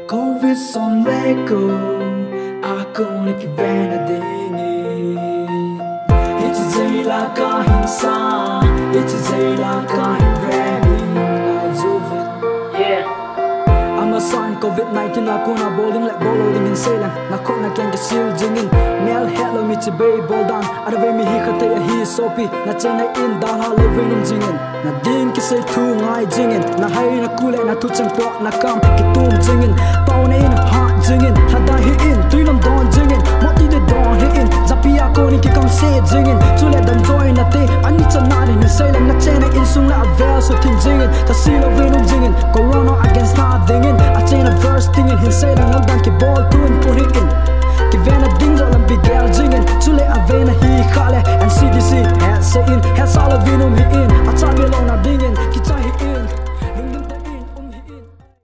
Covid som leko aku ni kivana dingi It's zayla ka hinsa It's zayla ka hinremi Yeah I'm a son COVID-19 aku na bowling like bowling in Salem na ko na keng kasil jingin Mel hello mi chi bay ball down arave mi hi khate hi sopi na chena in da ha levenin jingin na din ki say thu ngai jingin na hai na kule na tu chang po na kam ki tum jingin tawn in ha jingin hada hi in tuinam don jingin mo ti de don hi in zapia ko ni ki kam se jingin chule dan join na te ani chana ni Salem na chena in sung na avel so tin jingin ta silo venum jingin corona against na dingin a chena verse tingin hin Salem ngal dan ki ball tu in put it in